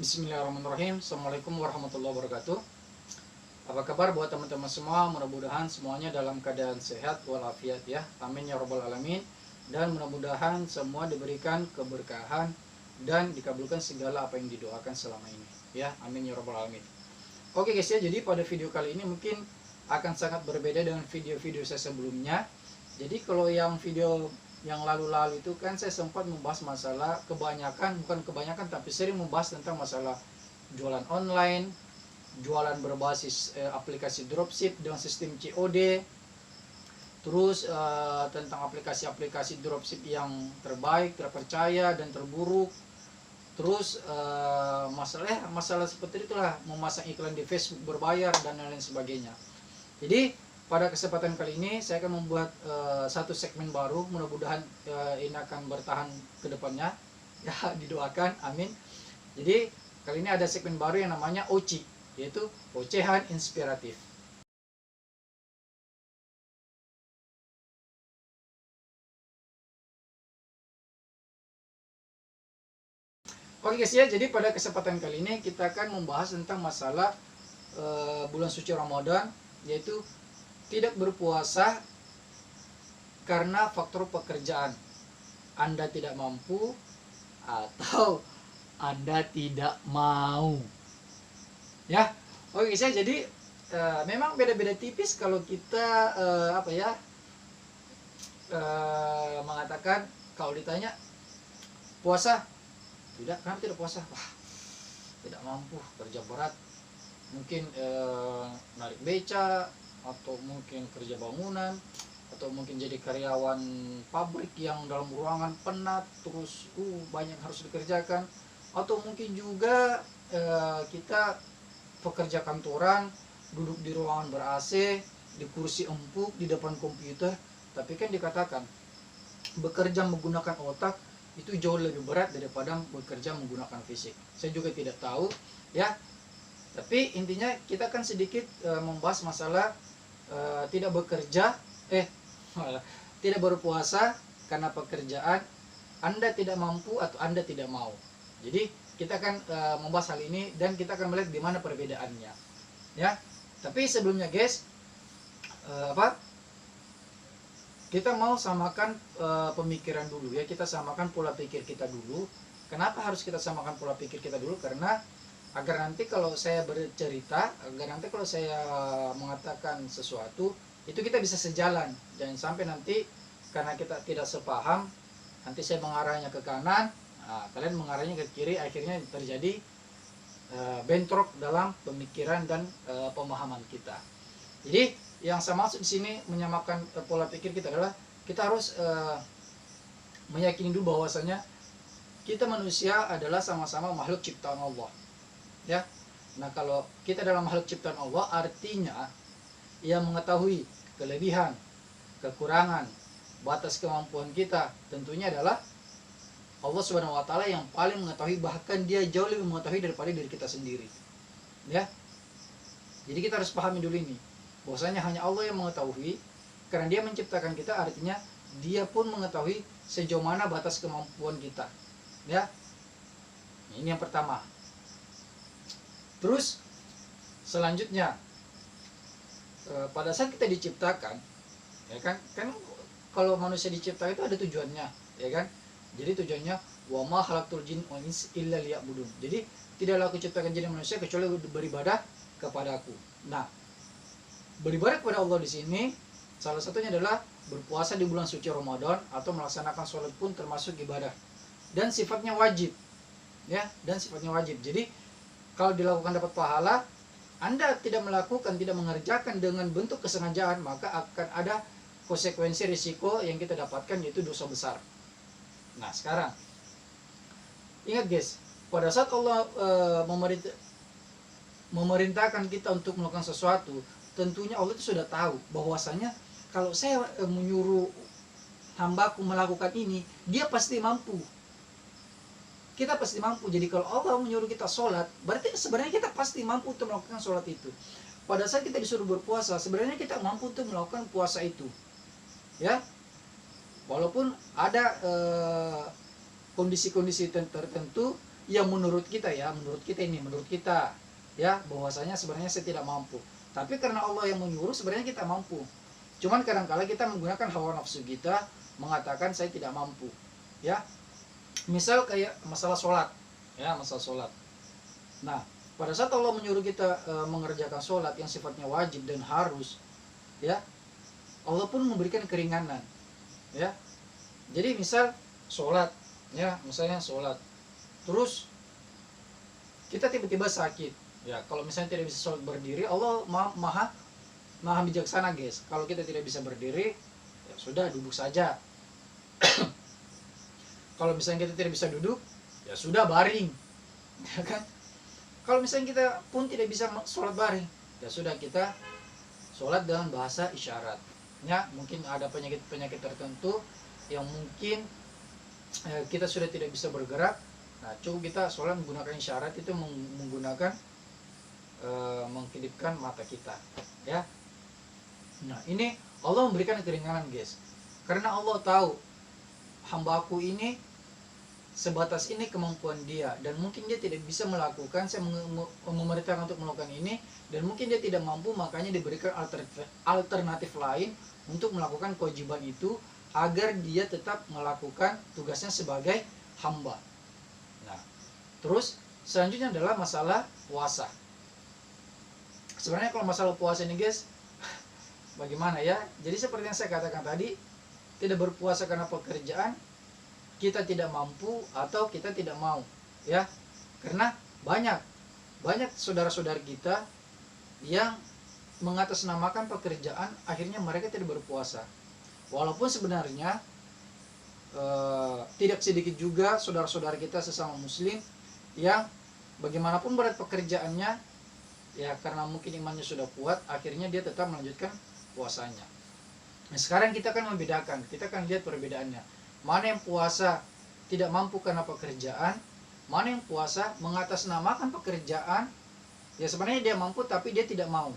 Bismillahirrahmanirrahim. Assalamualaikum warahmatullahi wabarakatuh. Apa kabar buat teman-teman semua? Mudah-mudahan semuanya dalam keadaan sehat walafiat ya. Amin ya rabbal alamin. Dan mudah-mudahan semua diberikan keberkahan dan dikabulkan segala apa yang didoakan selama ini ya. Amin ya rabbal alamin. Oke guys ya, jadi pada video kali ini mungkin akan sangat berbeda dengan video-video saya sebelumnya. Jadi kalau yang video yang lalu-lalu itu kan saya sempat membahas masalah bukan kebanyakan tapi sering membahas tentang masalah jualan online, jualan berbasis aplikasi dropship dengan sistem COD, terus tentang aplikasi-aplikasi dropship yang terbaik, terpercaya dan terburuk, terus masalah seperti itulah, memasang iklan di Facebook berbayar dan lain-lain sebagainya. Jadi pada kesempatan kali ini saya akan membuat satu segmen baru, mudah-mudahan ini akan bertahan ke depannya ya, didoakan, amin. Jadi kali ini ada segmen baru yang namanya OCI, yaitu ocehan inspiratif. Oke guys ya, jadi pada kesempatan kali ini kita akan membahas tentang masalah bulan suci Ramadan, yaitu tidak berpuasa karena faktor pekerjaan. Anda tidak mampu atau Anda tidak mau. Ya, oke guys ya, jadi memang beda-beda tipis kalau kita mengatakan, kalau ditanya puasa, tidak, kenapa tidak puasa? Wah, tidak mampu, kerja berat, mungkin narik beca, atau mungkin kerja bangunan, atau mungkin jadi karyawan pabrik yang dalam ruangan penat, terus banyak harus dikerjakan, atau mungkin juga kita pekerja kantoran, duduk di ruangan ber-AC, di kursi empuk, di depan komputer. Tapi kan dikatakan bekerja menggunakan otak itu jauh lebih berat daripada bekerja menggunakan fisik. Saya juga tidak tahu ya, tapi intinya kita kan sedikit membahas masalah tidak berpuasa karena pekerjaan, Anda tidak mampu atau Anda tidak mau. Jadi kita akan membahas hal ini dan kita akan melihat di mana perbedaannya ya. Tapi sebelumnya guys, kita mau samakan pemikiran dulu ya, kita samakan pola pikir kita dulu. Kenapa harus kita samakan pola pikir kita dulu? Karena agar nanti kalau saya bercerita, agar nanti kalau saya mengatakan sesuatu itu kita bisa sejalan. Jangan sampai nanti karena kita tidak sepaham, nanti saya mengarahnya ke kanan, kalian mengarahnya ke kiri, akhirnya terjadi bentrok dalam pemikiran dan pemahaman kita. Jadi yang saya maksud di sini menyamakan pola pikir kita adalah kita harus meyakini dulu bahwasanya kita manusia adalah sama-sama makhluk ciptaan Allah. Ya, nah kalau kita dalam makhluk ciptaan Allah, artinya yang mengetahui kelebihan, kekurangan, batas kemampuan kita tentunya adalah Allah Subhanahu wa taala yang paling mengetahui, bahkan dia jauh lebih mengetahui daripada diri kita sendiri. Ya. Jadi kita harus pahami dulu ini, bahwasanya hanya Allah yang mengetahui, karena dia menciptakan kita, artinya dia pun mengetahui sejauh mana batas kemampuan kita. Ya. Ini yang pertama. Terus selanjutnya, pada saat kita diciptakan, ya kan kalau manusia diciptakan itu ada tujuannya, ya kan? Jadi tujuannya wa ma khalaqtul jinna wal insa illa liya'budun. Jadi tidaklah aku ciptakan jin dan manusia kecuali beribadah kepadaku. Nah, beribadah kepada Allah di sini salah satunya adalah berpuasa di bulan suci Ramadan atau melaksanakan sholat pun termasuk ibadah dan sifatnya wajib. Ya, dan sifatnya wajib. Jadi kalau dilakukan dapat pahala, Anda tidak melakukan, tidak mengerjakan dengan bentuk kesengajaan, maka akan ada konsekuensi risiko yang kita dapatkan, yaitu dosa besar. Nah sekarang ingat guys, pada saat Allah memerintahkan kita untuk melakukan sesuatu, tentunya Allah itu sudah tahu bahwasanya kalau saya menyuruh hambaku melakukan ini, dia pasti mampu. Kita pasti mampu. Jadi kalau Allah menyuruh kita sholat, berarti sebenarnya kita pasti mampu untuk melakukan sholat itu. Pada saat kita disuruh berpuasa, sebenarnya kita mampu untuk melakukan puasa itu. Ya, walaupun ada kondisi-kondisi tertentu yang menurut kita ya, menurut kita ya, bahwasanya sebenarnya saya tidak mampu. Tapi karena Allah yang menyuruh, sebenarnya kita mampu. Cuman kadang-kala kita menggunakan hawa nafsu kita mengatakan saya tidak mampu. Ya, misal kayak masalah sholat, ya, masalah sholat. Nah, pada saat Allah menyuruh kita mengerjakan sholat yang sifatnya wajib dan harus, ya, Allah pun memberikan keringanan, ya. Jadi misal sholat, ya, misalnya sholat, terus kita tiba-tiba sakit, ya, kalau misalnya tidak bisa sholat berdiri, Allah maha bijaksana, guys. Kalau kita tidak bisa berdiri, ya sudah, duduk saja. Kalau misalnya kita tidak bisa duduk, ya sudah, baring, ya kan. Kalau misalnya kita pun tidak bisa sholat baring, ya sudah, kita sholat dengan bahasa isyarat. Ya, mungkin ada penyakit tertentu yang mungkin kita sudah tidak bisa bergerak. Nah, cukup kita sholat menggunakan isyarat, itu menggunakan mengkedipkan mata kita, ya. Nah, ini Allah memberikan keringanan, guys. Karena Allah tahu hambaku ini sebatas ini kemampuan dia, dan mungkin dia tidak bisa melakukan, saya memerintahkan untuk melakukan ini, dan mungkin dia tidak mampu, makanya diberikan alternatif lain untuk melakukan kewajiban itu, agar dia tetap melakukan tugasnya sebagai hamba. Nah, terus selanjutnya adalah masalah puasa. Sebenarnya kalau masalah puasa ini, guys, bagaimana ya? Jadi seperti yang saya katakan tadi, tidak berpuasa karena pekerjaan, kita tidak mampu atau kita tidak mau, ya. Karena banyak saudara-saudara kita yang mengatasnamakan pekerjaan, akhirnya mereka tidak berpuasa. Walaupun sebenarnya tidak sedikit juga saudara-saudara kita sesama muslim yang bagaimanapun berat pekerjaannya, ya, karena mungkin imannya sudah kuat, akhirnya dia tetap melanjutkan puasanya. Nah, sekarang kita kan membedakan, kita kan lihat perbedaannya. Mana yang puasa tidak mampu karena pekerjaan, mana yang puasa mengatasnamakan pekerjaan, ya sebenarnya dia mampu tapi dia tidak mau,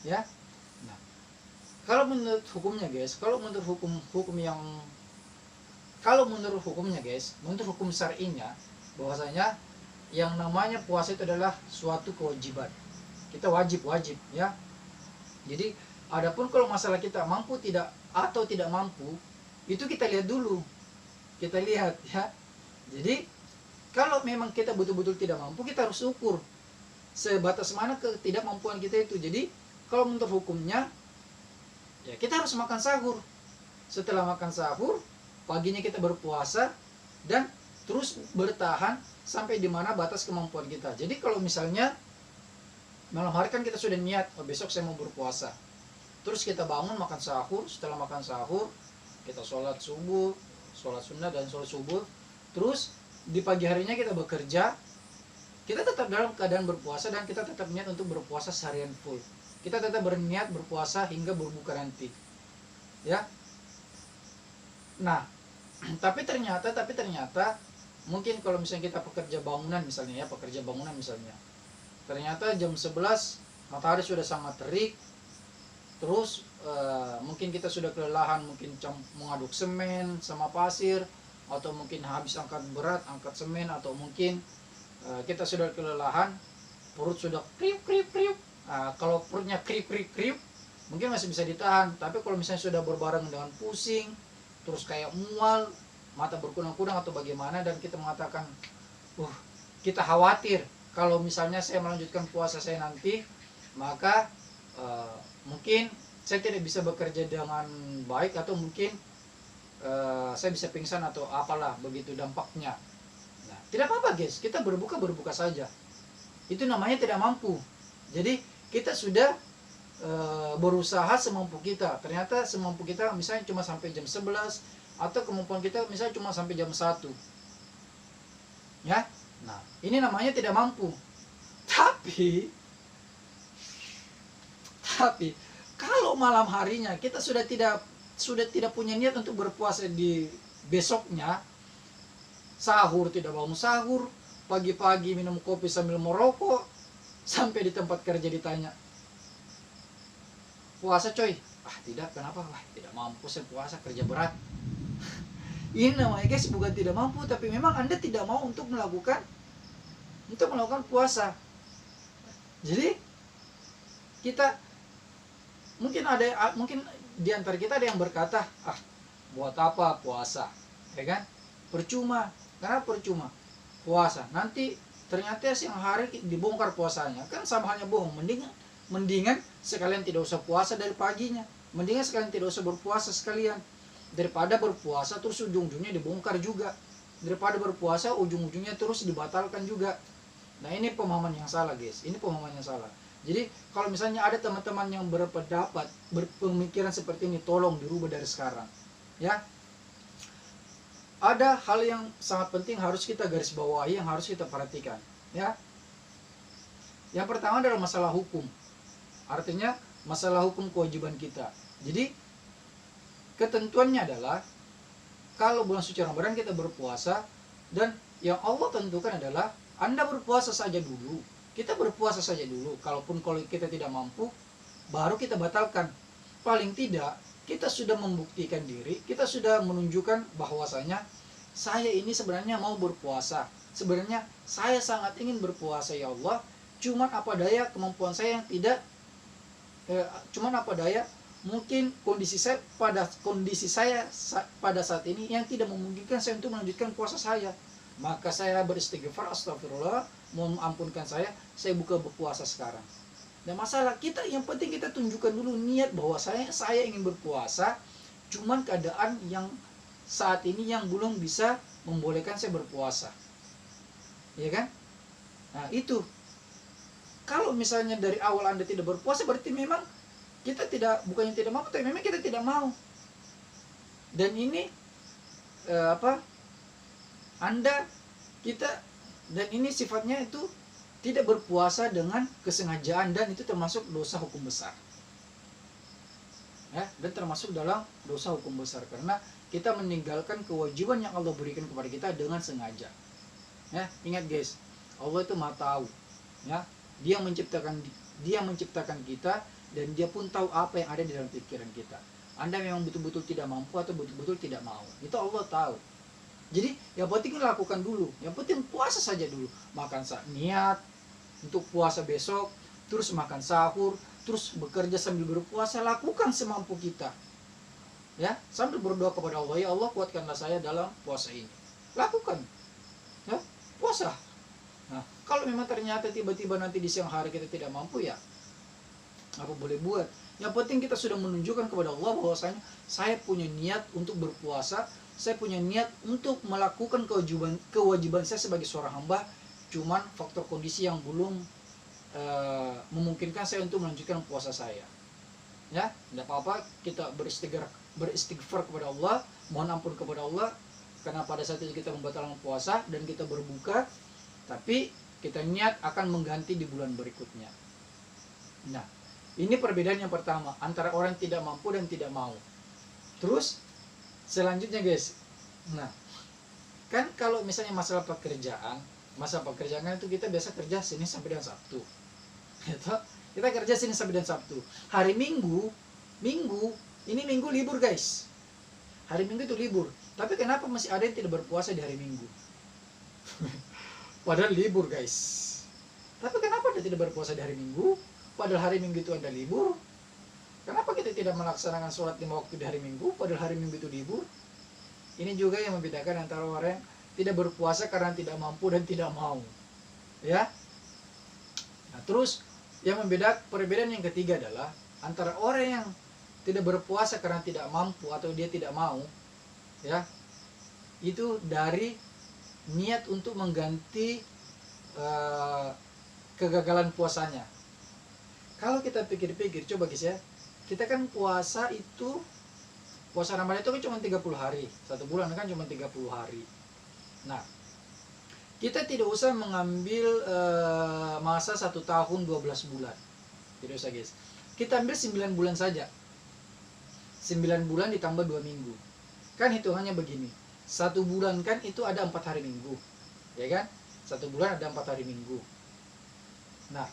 ya. Nah, kalau menurut hukumnya, guys, menurut hukumnya, guys, menurut hukum syar'inya, bahwasanya yang namanya puasa itu adalah suatu kewajiban. Kita wajib, ya. Jadi, adapun kalau masalah kita mampu tidak atau tidak mampu, itu kita lihat dulu. Kita lihat, ya. Jadi, kalau memang kita betul-betul tidak mampu, kita harus ukur sebatas mana ketidakmampuan kita itu. Jadi, kalau menurut hukumnya, ya kita harus makan sahur. Setelah makan sahur, paginya kita berpuasa dan terus bertahan sampai di mana batas kemampuan kita. Jadi kalau misalnya malam hari kan kita sudah niat, oh besok saya mau berpuasa. Terus kita bangun makan sahur, setelah makan sahur kita sholat subuh, sholat sunnah dan sholat subuh. Terus di pagi harinya kita bekerja, kita tetap dalam keadaan berpuasa dan kita tetap niat untuk berpuasa seharian full. Kita tetap berniat berpuasa hingga berbuka nanti, ya. Nah, tapi ternyata mungkin kalau misalnya kita pekerja bangunan misalnya, ternyata jam 11 matahari sudah sangat terik. Terus mungkin kita sudah kelelahan, mungkin mengaduk semen sama pasir, atau mungkin habis angkat berat, angkat semen, atau mungkin kita sudah kelelahan, perut sudah kriuk. Kalau perutnya kriuk, mungkin masih bisa ditahan. Tapi kalau misalnya sudah berbareng dengan pusing, terus kayak mual, mata berkunang-kunang atau bagaimana, dan kita mengatakan, kita khawatir kalau misalnya saya melanjutkan puasa saya nanti, maka mungkin saya tidak bisa bekerja dengan baik, atau mungkin saya bisa pingsan atau apalah begitu dampaknya. Nah, tidak apa-apa, guys, kita berbuka saja. Itu namanya tidak mampu. Jadi kita sudah berusaha semampu kita. Ternyata semampu kita misalnya cuma sampai jam 11, atau kemampuan kita misalnya cuma sampai jam 1. Ya. Nah, ini namanya tidak mampu. Tapi kalau malam harinya kita sudah tidak punya niat untuk berpuasa di besoknya, sahur tidak bangun sahur, pagi-pagi minum kopi sambil merokok, sampai di tempat kerja ditanya, puasa coy? Tidak, kenapa? Tidak mampu saya puasa, kerja berat. Ini namanya, guys, bukan tidak mampu, tapi memang Anda tidak mau untuk melakukan untuk melakukan puasa. Jadi kita mungkin di antara kita ada yang berkata, buat apa puasa, ya kan? Percuma. Kenapa percuma? Puasa nanti ternyata siang hari dibongkar puasanya, kan sama halnya bohong. Mendingan sekalian tidak usah puasa dari paginya, mendingan sekalian tidak usah berpuasa sekalian, daripada berpuasa terus ujung-ujungnya dibongkar juga, daripada berpuasa ujung-ujungnya terus dibatalkan juga. Nah, ini pemahaman yang salah, guys. Ini pemahaman yang salah. Jadi kalau misalnya ada teman-teman yang berpendapat, berpemikiran seperti ini, tolong dirubah dari sekarang, ya. Ada hal yang sangat penting harus kita garis bawahi, yang harus kita perhatikan, ya. Yang pertama adalah masalah hukum. Artinya masalah hukum kewajiban kita. Jadi ketentuannya adalah kalau bulan suci Ramadan kita berpuasa, dan yang Allah tentukan adalah Anda berpuasa saja dulu, kita berpuasa saja dulu. Kalau kita tidak mampu, baru kita batalkan. Paling tidak kita sudah membuktikan diri, kita sudah menunjukkan bahwasanya saya ini sebenarnya mau berpuasa, sebenarnya saya sangat ingin berpuasa ya Allah, cuman apa daya kemampuan saya yang tidak, cuman apa daya mungkin kondisi saya pada saat ini yang tidak memungkinkan saya untuk melanjutkan puasa saya. Maka saya beristighfar, astagfirullah, mohon ampunkan saya buka berpuasa sekarang. Dan masalah kita, yang penting kita tunjukkan dulu niat bahwa saya ingin berpuasa, cuman keadaan yang saat ini yang belum bisa membolehkan saya berpuasa, ya kan? Nah itu, kalau misalnya dari awal Anda tidak berpuasa, berarti memang kita bukannya tidak mau, tapi memang kita tidak mau. Dan ini dan ini sifatnya itu tidak berpuasa dengan kesengajaan, dan itu termasuk dosa hukum besar, ya, dan termasuk dalam dosa hukum besar karena kita meninggalkan kewajiban yang Allah berikan kepada kita dengan sengaja, ya. Ingat guys, Allah itu Maha tahu, ya. Dia menciptakan kita, dan Dia pun tahu apa yang ada di dalam pikiran kita. Anda memang betul-betul tidak mampu atau betul-betul tidak mau, itu Allah tahu. Jadi yang penting lakukan dulu, yang penting puasa saja dulu. Makan niat untuk puasa besok, terus makan sahur, terus bekerja sambil berpuasa, lakukan semampu kita, ya, sambil berdoa kepada Allah, ya Allah kuatkanlah saya dalam puasa ini. Lakukan, ya, puasa. Nah, kalau memang ternyata tiba-tiba nanti di siang hari kita tidak mampu, ya apa boleh buat. Yang penting kita sudah menunjukkan kepada Allah bahwasanya saya punya niat untuk berpuasa, saya punya niat untuk melakukan kewajiban saya sebagai seorang hamba, cuman faktor kondisi yang belum memungkinkan saya untuk melanjutkan puasa saya, ya. Tidak apa-apa, kita beristighfar kepada Allah, mohon ampun kepada Allah, karena pada saat itu kita membatalkan puasa dan kita berbuka, tapi kita niat akan mengganti di bulan berikutnya. Nah, ini perbedaan yang pertama antara orang yang tidak mampu dan tidak mau. Terus selanjutnya guys, nah kan kalau misalnya masalah pekerjaan itu kita biasa kerja Senin sampai dengan Sabtu, gitu. Kita kerja Senin sampai dengan Sabtu. Hari Minggu ini Minggu libur guys, hari Minggu itu libur. Tapi kenapa masih ada yang tidak berpuasa di hari Minggu? Padahal libur guys. Tapi kenapa Anda tidak berpuasa di hari Minggu? Padahal hari Minggu itu Anda libur. Kenapa kita tidak melaksanakan sholat 5 waktu di hari Minggu, padahal hari Minggu itu libur? Ini juga yang membedakan antara orang yang tidak berpuasa karena tidak mampu dan tidak mau, ya. Nah, terus yang perbedaan yang ketiga adalah antara orang yang tidak berpuasa karena tidak mampu atau dia tidak mau, ya, itu dari niat untuk mengganti kegagalan puasanya. Kalau kita pikir-pikir, coba guys ya, kita kan puasa Ramadan itu kan cuma 30 hari. Satu bulan kan cuma 30 hari. Nah, kita tidak usah mengambil masa 1 tahun 12 bulan. Tidak usah guys. Kita ambil 9 bulan saja. 9 bulan ditambah 2 minggu. Kan hitungannya begini. 1 bulan kan itu ada 4 hari minggu. Ya kan? 1 bulan ada 4 hari minggu. Nah,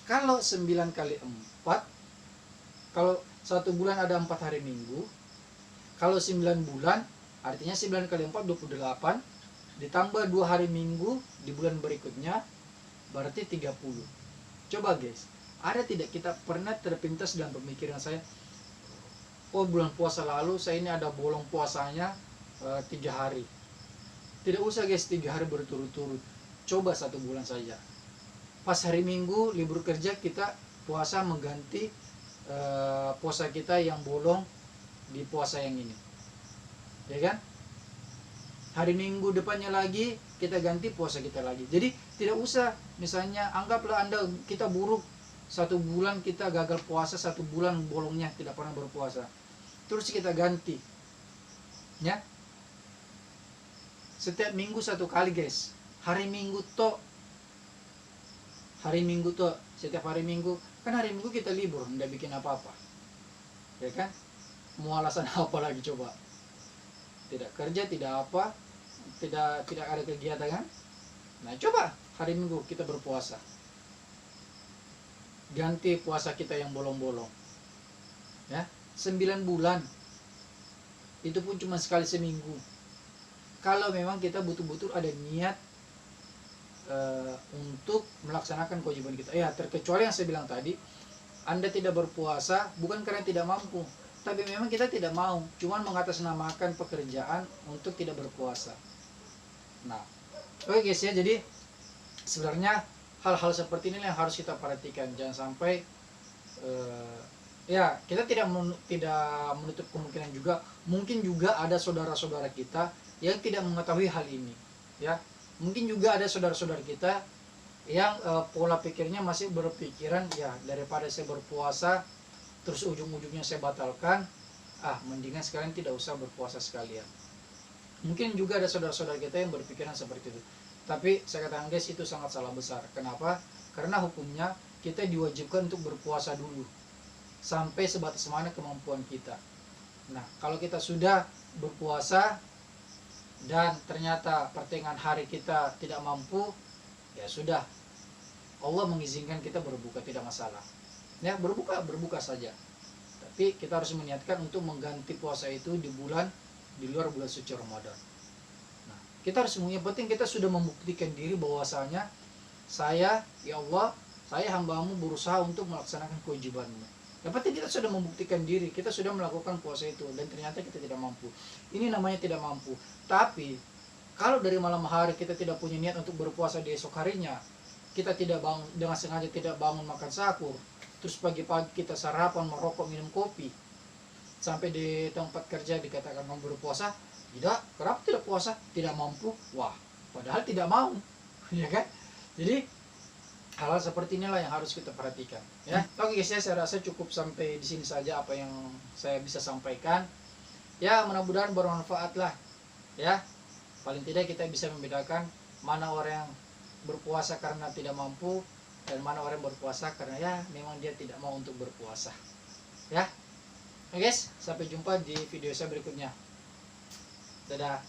kalau 9 kali 4, kalau 1 bulan ada 4 hari minggu, kalau 9 bulan, artinya 9 kali 4, 28, ditambah 2 hari Minggu di bulan berikutnya, berarti 30. Coba guys, ada tidak kita pernah terpintas dalam pemikiran saya, oh bulan puasa lalu saya ini ada bolong puasanya 3 hari. Tidak usah guys 3 hari berturut-turut, coba 1 bulan saja. Pas hari Minggu libur kerja kita puasa mengganti puasa kita yang bolong di puasa yang ini, ya kan? Hari Minggu depannya lagi kita ganti puasa kita lagi. Jadi tidak usah, misalnya anggaplah kita buruk 1 bulan kita gagal puasa, 1 bulan bolongnya tidak pernah berpuasa, terus kita ganti, ya. Setiap minggu 1 kali guys. Hari Minggu toh, setiap hari Minggu, kan hari Minggu kita libur, nggak bikin apa-apa, ya kan? Mau alasan apa lagi coba? Tidak kerja, tidak apa, tidak ada kegiatan kan? Nah coba hari Minggu kita berpuasa, ganti puasa kita yang bolong-bolong, ya. 9 bulan itu pun cuma sekali seminggu. Kalau memang kita betul-betul ada niat untuk melaksanakan kewajiban kita, ya, terkecuali yang saya bilang tadi, Anda tidak berpuasa bukan karena tidak mampu, tapi memang kita tidak mau, cuman mengatasnamakan pekerjaan untuk tidak berpuasa. Nah, oke guys ya, jadi sebenarnya hal-hal seperti ini yang harus kita perhatikan. Jangan sampai ya kita tidak menutup kemungkinan juga, mungkin juga ada saudara-saudara kita yang tidak mengetahui hal ini, ya. Mungkin juga ada saudara-saudara kita yang pola pikirnya masih berpikiran, ya daripada saya berpuasa terus ujung-ujungnya saya batalkan, mendingan sekalian tidak usah berpuasa sekalian. Mungkin juga ada saudara-saudara kita yang berpikiran seperti itu. Tapi saya katakan guys, itu sangat salah besar. Kenapa? Karena hukumnya kita diwajibkan untuk berpuasa dulu sampai sebatas mana kemampuan kita. Nah, kalau kita sudah berpuasa dan ternyata pertengahan hari kita tidak mampu, ya sudah, Allah mengizinkan kita berbuka, tidak masalah. Ya, berbuka saja. Tapi kita harus meniatkan untuk mengganti puasa itu di luar bulan suci Ramadan. Nah, kita harus, yang penting kita sudah membuktikan diri bahwasanya saya, ya Allah, saya hamba-Mu berusaha untuk melaksanakan kewajiban-Mu. Yang penting kita sudah membuktikan diri, kita sudah melakukan puasa itu dan ternyata kita tidak mampu. Ini namanya tidak mampu. Tapi kalau dari malam hari kita tidak punya niat untuk berpuasa di esok harinya, kita tidak bangun dengan sengaja, tidak bangun makan sahur, terus pagi-pagi kita sarapan, merokok, minum kopi, sampai di tempat kerja dikatakan kamu berpuasa, tidak, kenapa tidak puasa? Tidak mampu. Wah, padahal tidak mau, ya kan? Jadi hal-hal seperti inilah yang harus kita perhatikan, ya. Oke guys, saya rasa cukup sampai di sini saja apa yang saya bisa sampaikan. Ya, mudah-mudahan bermanfaat lah, ya. Paling tidak kita bisa membedakan mana orang yang berpuasa karena tidak mampu dan mana orang yang berpuasa karena ya memang dia tidak mau untuk berpuasa, ya. Oke guys, sampai jumpa di video saya berikutnya. Dadah.